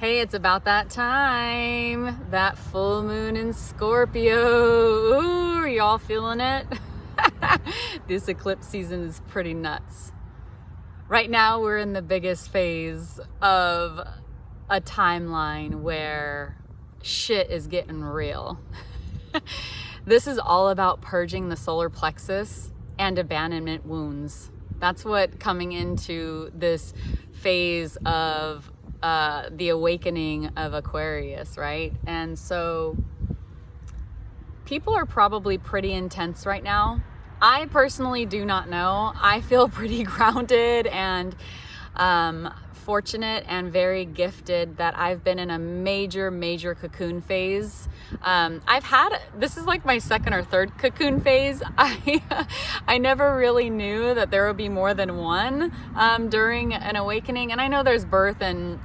Hey, it's about that time. That full moon in Scorpio. Ooh, are y'all feeling it? This eclipse season is pretty nuts. Right now, we're in the biggest phase of a timeline where shit is getting real. This is all about purging the solar plexus and abandonment wounds. That's what coming into this phase of the awakening of Aquarius, right? And so people are probably pretty intense right now. I personally do not know. I feel pretty grounded and fortunate and very gifted that I've been in a major cocoon phase. This is like my second or third cocoon phase. I never really knew that there would be more than one during an awakening. And I know there's birth and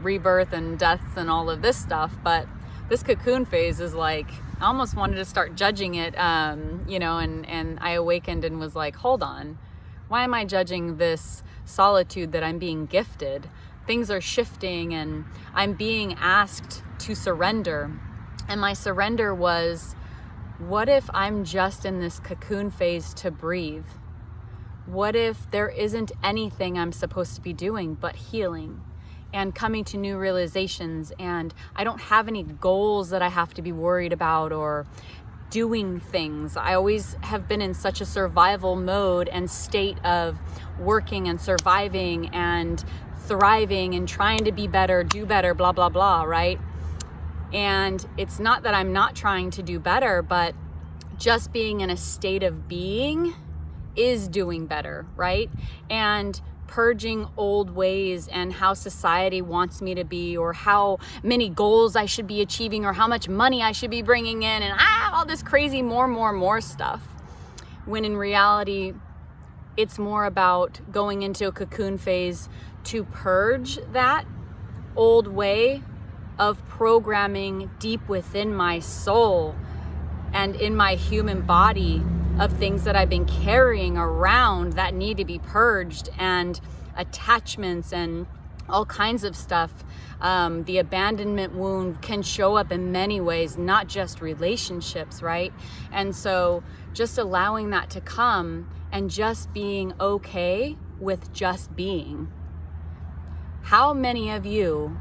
rebirth and deaths and all of this stuff, but this cocoon phase is like, I almost wanted to start judging it, and I awakened and was like, hold on, why am I judging this solitude that I'm being gifted? Things are shifting and I'm being asked to surrender. And my surrender was, what if I'm just in this cocoon phase to breathe? What if there isn't anything I'm supposed to be doing but healing and coming to new realizations, and I don't have any goals that I have to be worried about or doing things? I always have been in such a survival mode and state of working and surviving and thriving and trying to be better, do better, blah, blah, blah, right? And it's not that I'm not trying to do better, but just being in a state of being is doing better, right? And purging old ways and how society wants me to be, or how many goals I should be achieving, or how much money I should be bringing in, and all this crazy more stuff. When in reality, it's more about going into a cocoon phase to purge that old way of programming deep within my soul and in my human body, of things that I've been carrying around that need to be purged, and attachments and all kinds of stuff. The abandonment wound can show up in many ways, not just relationships, right? And so just allowing that to come and just being okay with just being. How many of you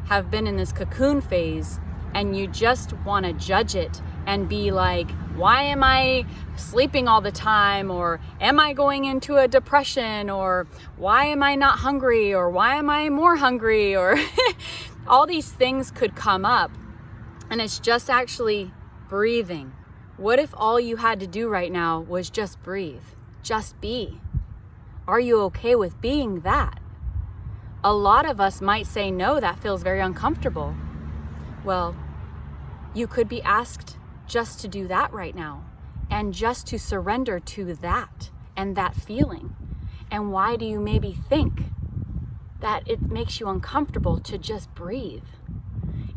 have been in this cocoon phase and you just want to judge it and be like, why am I sleeping all the time? Or am I going into a depression? Or why am I not hungry? Or why am I more hungry? Or all these things could come up. And it's just actually breathing. What if all you had to do right now was just breathe? Just be. Are you okay with being that? A lot of us might say, no, that feels very uncomfortable. Well, you could be asked just to do that right now, and just to surrender to that and that feeling. And why do you maybe think that it makes you uncomfortable to just breathe?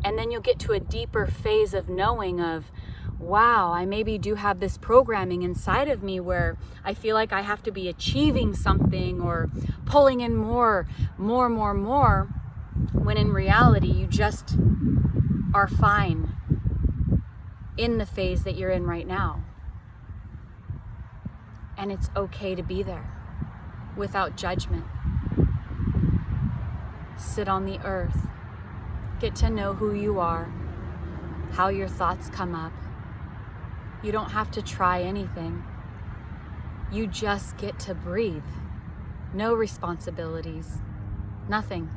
And then you'll get to a deeper phase of knowing of, wow, I maybe do have this programming inside of me where I feel like I have to be achieving something or pulling in more, when in reality you just are fine in the phase that you're in right now. And it's okay to be there without judgment. Sit on the earth. Get to know who you are, how your thoughts come up. You don't have to try anything. You just get to breathe. No responsibilities, nothing.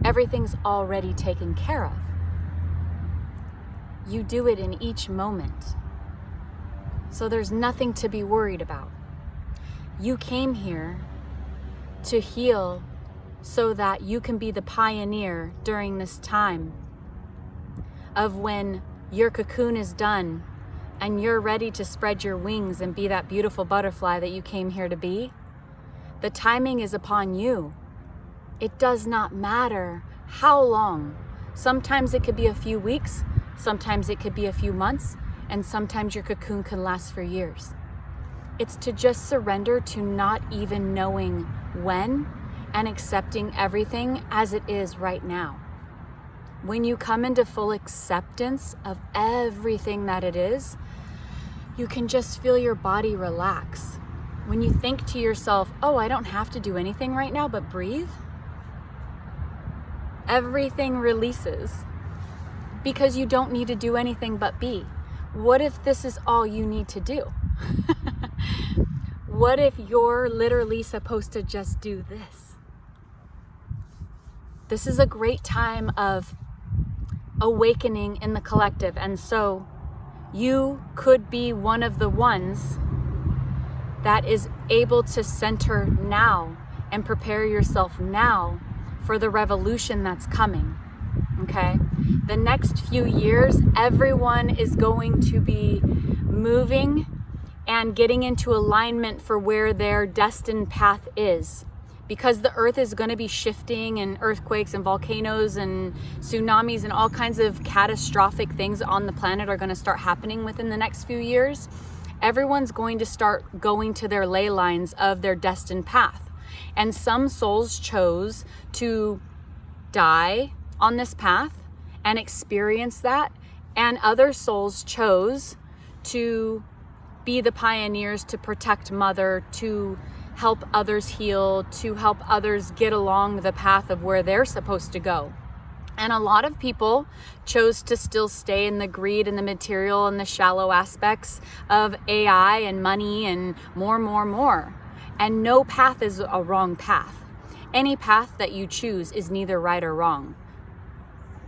Everything's already taken care of. You do it in each moment. So there's nothing to be worried about. You came here to heal so that you can be the pioneer during this time of when your cocoon is done and you're ready to spread your wings and be that beautiful butterfly that you came here to be. The timing is upon you. It does not matter how long. Sometimes it could be a few weeks, sometimes it could be a few months, and sometimes your cocoon can last for years. It's to just surrender to not even knowing when and accepting everything as it is right now. when you come into full acceptance of everything that it is, you can just feel your body relax. When you think to yourself, oh, I don't have to do anything right now but breathe, everything releases because you don't need to do anything but be. What if this is all you need to do? What if you're literally supposed to just do this? This is a great time of awakening in the collective. And so you could be one of the ones that is able to center now and prepare yourself now for the revolution that's coming. Okay? The next few years, everyone is going to be moving and getting into alignment for where their destined path is. Because the earth is going to be shifting, and earthquakes and volcanoes and tsunamis and all kinds of catastrophic things on the planet are going to start happening within the next few years. Everyone's going to start going to their ley lines of their destined path. And some souls chose to die on this path and experience that. And other souls chose to be the pioneers, to protect Mother, to help others heal, to help others get along the path of where they're supposed to go. And a lot of people chose to still stay in the greed and the material and the shallow aspects of AI and money and more. And no path is a wrong path. Any path that you choose is neither right or wrong.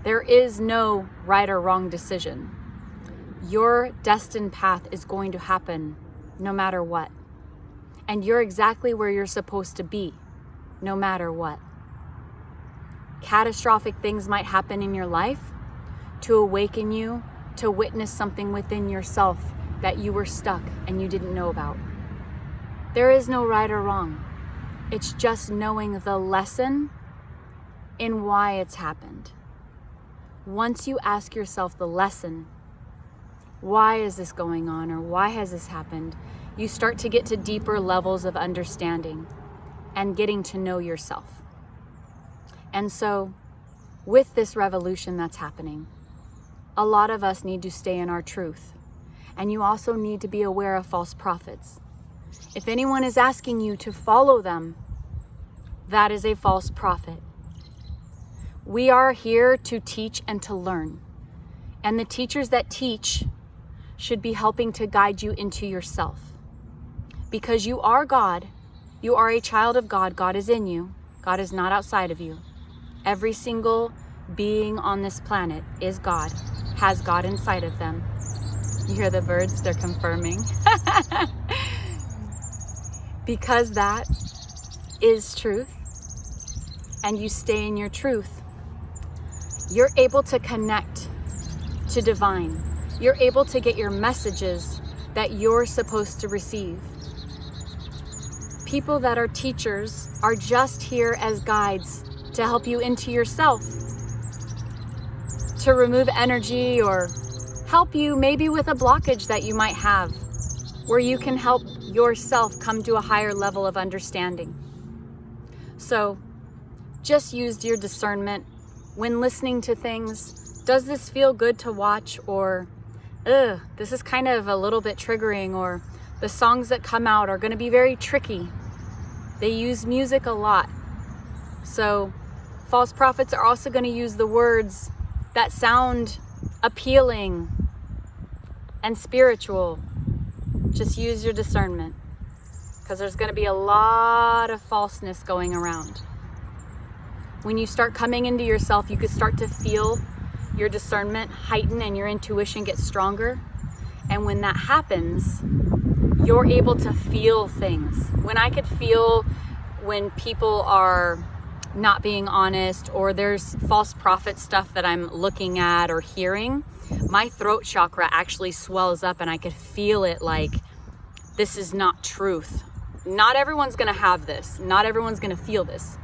There is no right or wrong decision. Your destined path is going to happen no matter what. And you're exactly where you're supposed to be, no matter what. Catastrophic things might happen in your life to awaken you, to witness something within yourself that you were stuck and you didn't know about. There is no right or wrong. It's just knowing the lesson in why it's happened. Once you ask yourself the lesson, why is this going on, or why has this happened? You start to get to deeper levels of understanding and getting to know yourself. And so with this revolution that's happening, a lot of us need to stay in our truth. And you also need to be aware of false prophets. If anyone is asking you to follow them, that is a false prophet. We are here to teach and to learn. And the teachers that teach should be helping to guide you into yourself. Because you are God, you are a child of God, God is in you, God is not outside of you. Every single being on this planet is God, has God inside of them. You hear the birds, they're confirming. Because that is truth, and you stay in your truth, you're able to connect to divine. You're able to get your messages that you're supposed to receive. People that are teachers are just here as guides to help you into yourself, to remove energy or help you maybe with a blockage that you might have, where you can help yourself come to a higher level of understanding. So just use your discernment when listening to things. Does this feel good to watch? Or, this is kind of a little bit triggering, or the songs that come out are going to be very tricky. They use music a lot. So false prophets are also going to use the words that sound appealing and spiritual. Just use your discernment, because there's going to be a lot of falseness going around. When you start coming into yourself, you could start to feel your discernment heighten and your intuition get stronger. And when that happens, you're able to feel things. When I could feel when people are not being honest, or there's false prophet stuff that I'm looking at or hearing, my throat chakra actually swells up and I could feel it like, this is not truth. Not everyone's gonna have this. Not everyone's gonna feel this.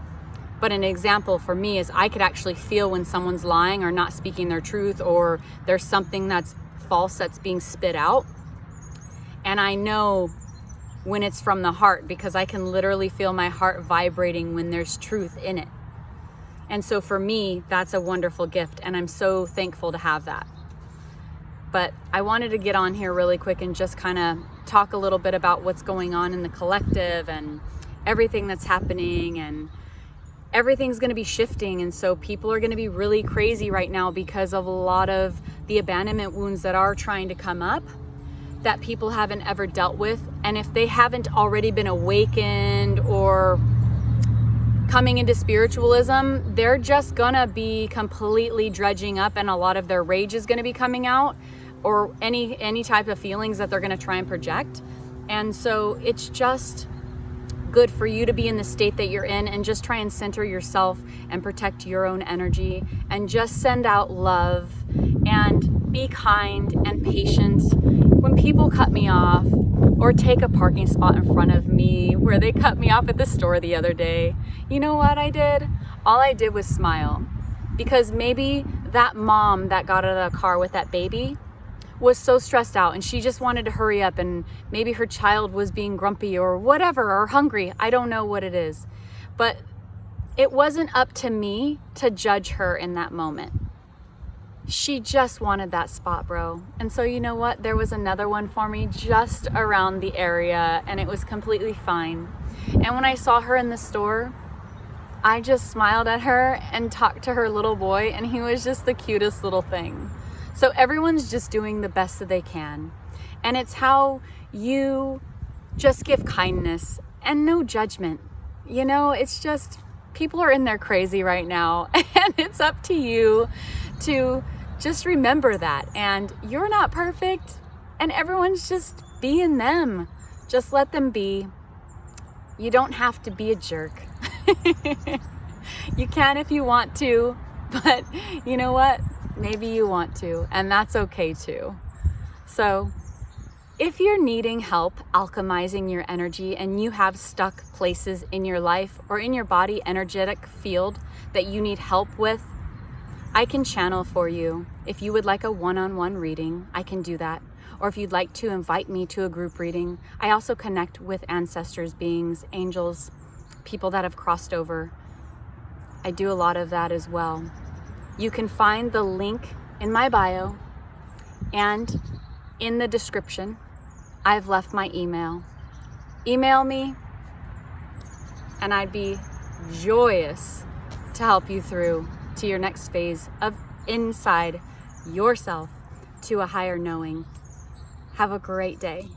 But an example for me is I could actually feel when someone's lying or not speaking their truth, or there's something that's false that's being spit out. And I know when it's from the heart, because I can literally feel my heart vibrating when there's truth in it. And so for me, that's a wonderful gift, and I'm so thankful to have that. But I wanted to get on here really quick and just kind of talk a little bit about what's going on in the collective and everything that's happening, and everything's going to be shifting. And so people are going to be really crazy right now because of a lot of the abandonment wounds that are trying to come up that people haven't ever dealt with. And if they haven't already been awakened or coming into spiritualism, they're just gonna be completely dredging up, and a lot of their rage is gonna be coming out, or any type of feelings that they're gonna try and project. And so it's just good for you to be in the state that you're in and just try and center yourself and protect your own energy and just send out love and be kind and patient. When people cut me off or take a parking spot in front of me, where they cut me off at the store the other day, you know what I did? All I did was smile, because maybe that mom that got out of the car with that baby was so stressed out and she just wanted to hurry up, and maybe her child was being grumpy or whatever, or hungry. I don't know what it is, but it wasn't up to me to judge her in that moment. She just wanted that spot, bro. And so you know what? There was another one for me just around the area, and it was completely fine. And when I saw her in the store, I just smiled at her and talked to her little boy, and he was just the cutest little thing. So everyone's just doing the best that they can. And it's how you just give kindness and no judgment. You know, it's just, people are in there crazy right now, and it's up to you to just remember that. And you're not perfect, and everyone's just being them. Just let them be. You don't have to be a jerk. You can if you want to, but you know what? Maybe you want to, and that's okay too. So if you're needing help alchemizing your energy, and you have stuck places in your life or in your body energetic field that you need help with, I can channel for you. If you would like a one-on-one reading, I can do that. Or if you'd like to invite me to a group reading, I also connect with ancestors, beings, angels, people that have crossed over. I do a lot of that as well. You can find the link in my bio, and in the description, I've left my email. Email me, and I'd be joyous to help you through to your next phase of inside yourself to a higher knowing. Have a great day.